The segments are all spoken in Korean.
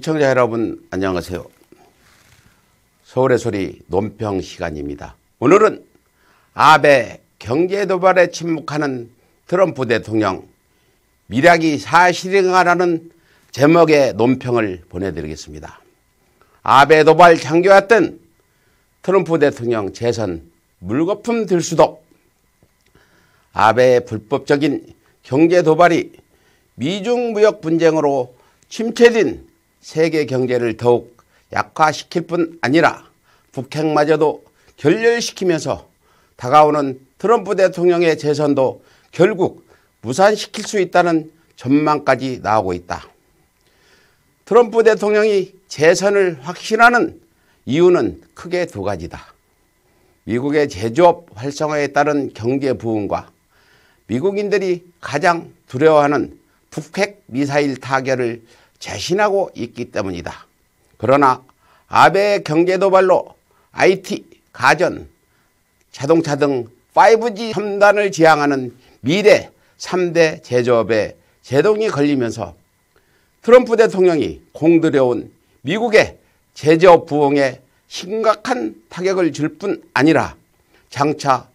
시청자 여러분 안녕하세요. 서울의 소리 논평 시간입니다. 오늘은 아베 경제 도발에 침묵하는 트럼프 대통령 미략이 사실인가라는 제목의 논평을 보내드리겠습니다. 아베 도발 장교였던 트럼프 대통령 재선 물거품 들 수도. 아베의 불법적인 경제 도발이 미중 무역 분쟁으로 침체된 세계 경제를 더욱 약화시킬 뿐 아니라 북핵마저도 결렬시키면서 다가오는 트럼프 대통령의 재선도 결국 무산시킬 수 있다는 전망까지 나오고 있다. 트럼프 대통령이 재선을 확신하는 이유는 크게 두 가지다. 미국의 제조업 활성화에 따른 경제 부흥과 미국인들이 가장 두려워하는 북핵 미사일 타결을 재신하고 있기 때문이다. 그러나 아베의 경제 도발로 IT, 가전, 자동차 등 5G 첨단을 지향하는 미래 3대 제조업에 제동이 걸리면서 트럼프 대통령이 공들여온 미국의 제조업 부흥에 심각한 타격을 줄 뿐 아니라 장차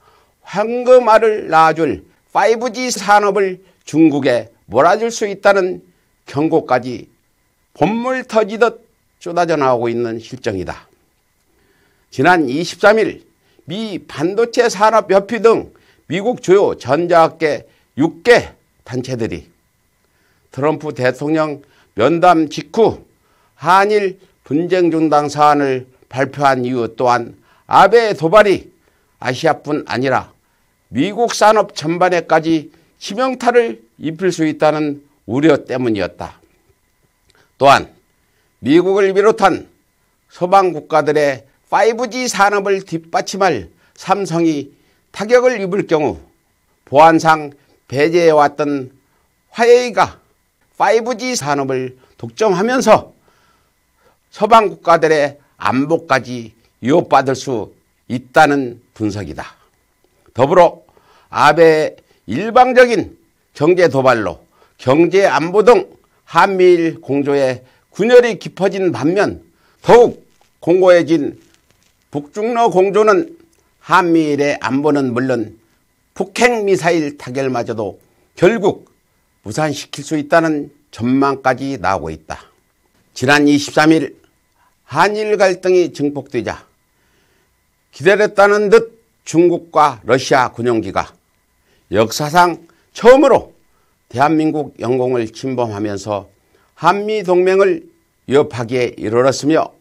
황금알을 낳아줄 5G 산업을 중국에 몰아줄 수 있다는 경고까지 본물 터지듯 쏟아져 나오고 있는 실정이다. 지난 23일 미 반도체 산업협회 등 미국 주요 전자학계 6개 단체들이 트럼프 대통령 면담 직후 한일 분쟁 중단 사안을 발표한 이유 또한 아베의 도발이 아시아뿐 아니라 미국 산업 전반에까지 치명타를 입힐 수 있다는 우려 때문이었다. 또한 미국을 비롯한 서방 국가들의 5G 산업을 뒷받침할 삼성이 타격을 입을 경우 보안상 배제해왔던 화웨이가 5G 산업을 독점하면서 서방 국가들의 안보까지 위협받을 수 있다는 분석이다. 더불어 아베의 일방적인 경제 도발로 경제 안보 등 한미일 공조에 균열이 깊어진 반면 더욱 공고해진 북중러 공조는 한미일의 안보는 물론 북핵 미사일 타결마저도 결국 무산시킬 수 있다는 전망까지 나오고 있다. 지난 23일 한일 갈등이 증폭되자 기다렸다는 듯 중국과 러시아 군용기가 역사상 처음으로 대한민국 영공을 침범하면서 한미동맹을 위협하기에 이르렀으며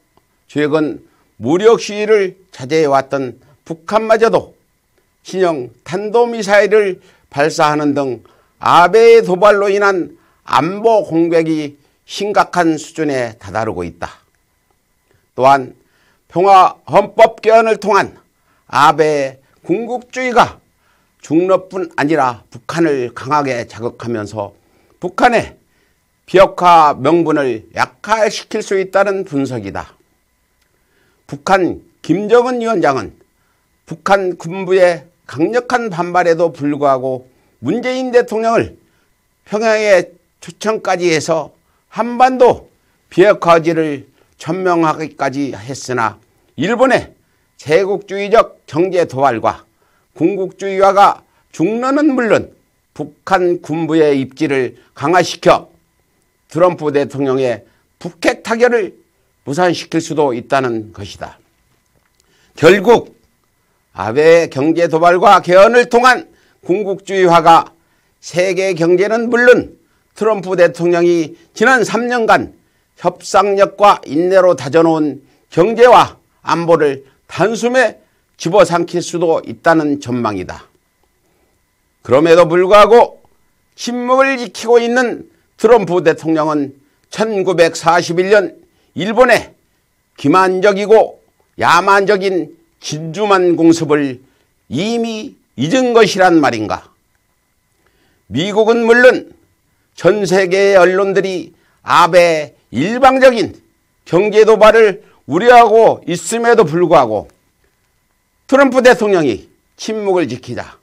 최근 무력 시위를 자제해왔던 북한마저도 신형 탄도미사일을 발사하는 등 아베의 도발로 인한 안보 공백이 심각한 수준에 다다르고 있다. 또한 평화헌법 개헌을 통한 아베의 군국주의가 중러뿐 아니라 북한을 강하게 자극하면서 북한의 비핵화 명분을 약화시킬 수 있다는 분석이다. 북한 김정은 위원장은 북한 군부의 강력한 반발에도 불구하고 문재인 대통령을 평양에 초청까지 해서 한반도 비핵화지를 천명하기까지 했으나 일본의 제국주의적 경제 도발과 군국주의화가 중러는 물론 북한 군부의 입지를 강화시켜 트럼프 대통령의 북핵 타결을 무산시킬 수도 있다는 것이다. 결국 아베의 경제 도발과 개헌을 통한 군국주의화가 세계 경제는 물론 트럼프 대통령이 지난 3년간 협상력과 인내로 다져놓은 경제와 안보를 단숨에 집어삼킬 수도 있다는 전망이다. 그럼에도 불구하고 침묵을 지키고 있는 트럼프 대통령은 1941년 일본의 기만적이고 야만적인 진주만 공습을 이미 잊은 것이란 말인가. 미국은 물론 전 세계의 언론들이 아베의 일방적인 경제 도발을 우려하고 있음에도 불구하고 트럼프 대통령이 침묵을 지키자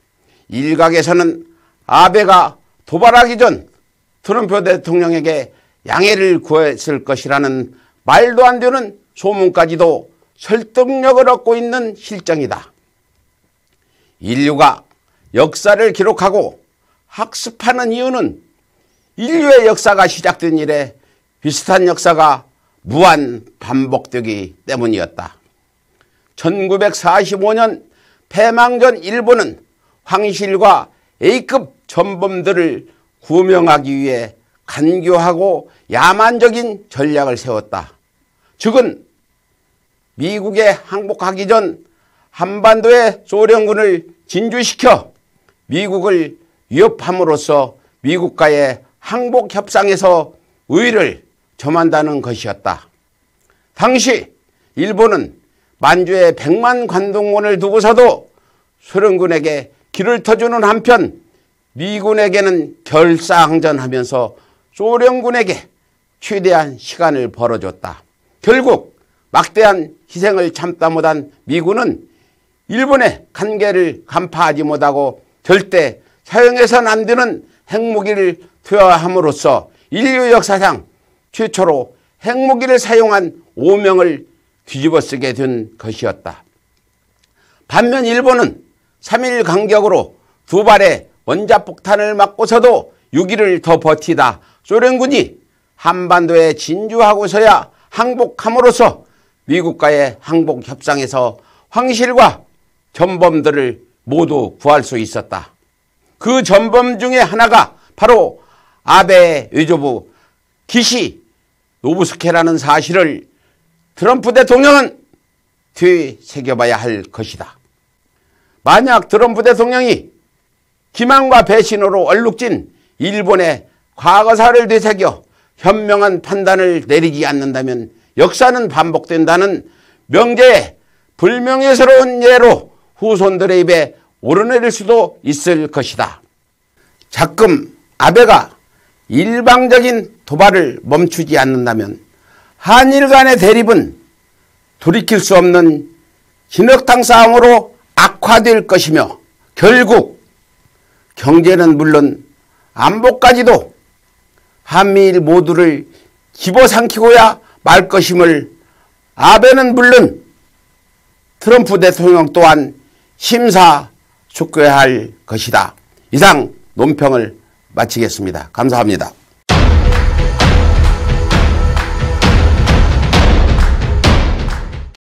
일각에서는 아베가 도발하기 전 트럼프 대통령에게 양해를 구했을 것이라는 말도 안 되는 소문까지도 설득력을 얻고 있는 실정이다. 인류가 역사를 기록하고 학습하는 이유는 인류의 역사가 시작된 이래 비슷한 역사가 무한 반복되기 때문이었다. 1945년 패망전 일본은 황실과 A급 전범들을 구명하기 위해 간교하고 야만적인 전략을 세웠다. 즉은 미국에 항복하기 전 한반도의 소련군을 진주시켜 미국을 위협함으로써 미국과의 항복 협상에서 우위를 점한다는 것이었다. 당시 일본은 만주에 100만 관동군을 두고서도 소련군에게 길을 터주는 한편 미군에게는 결사항전하면서 소련군에게 최대한 시간을 벌어줬다. 결국 막대한 희생을 참다 못한 미군은 일본의 간계를 간파하지 못하고 절대 사용해서는 안 되는 핵무기를 투여함으로써 인류 역사상 최초로 핵무기를 사용한 오명을 뒤집어쓰게 된 것이었다. 반면 일본은 3일 간격으로 두 발의 원자폭탄을 맞고서도 6일을 더 버티다 소련군이 한반도에 진주하고서야 항복함으로써 미국과의 항복 협상에서 황실과 전범들을 모두 구할 수 있었다. 그 전범 중에 하나가 바로 아베 외교부 기시 노부스케라는 사실을 트럼프 대통령은 되새겨봐야 할 것이다. 만약 트럼프 대통령이 기만과 배신으로 얼룩진 일본의 과거사를 되새겨 현명한 판단을 내리지 않는다면 역사는 반복된다는 명제의 불명예스러운 예로 후손들의 입에 오르내릴 수도 있을 것이다. 자금 아베가 일방적인 도발을 멈추지 않는다면 한일 간의 대립은 돌이킬 수 없는 진흙탕 싸움으로 악화될 것이며 결국 경제는 물론 안보까지도 한미일 모두를 집어삼키고야 말 것임을 아베는 물론 트럼프 대통령 또한 심사숙고해야 할 것이다. 이상 논평을 마치겠습니다. 감사합니다.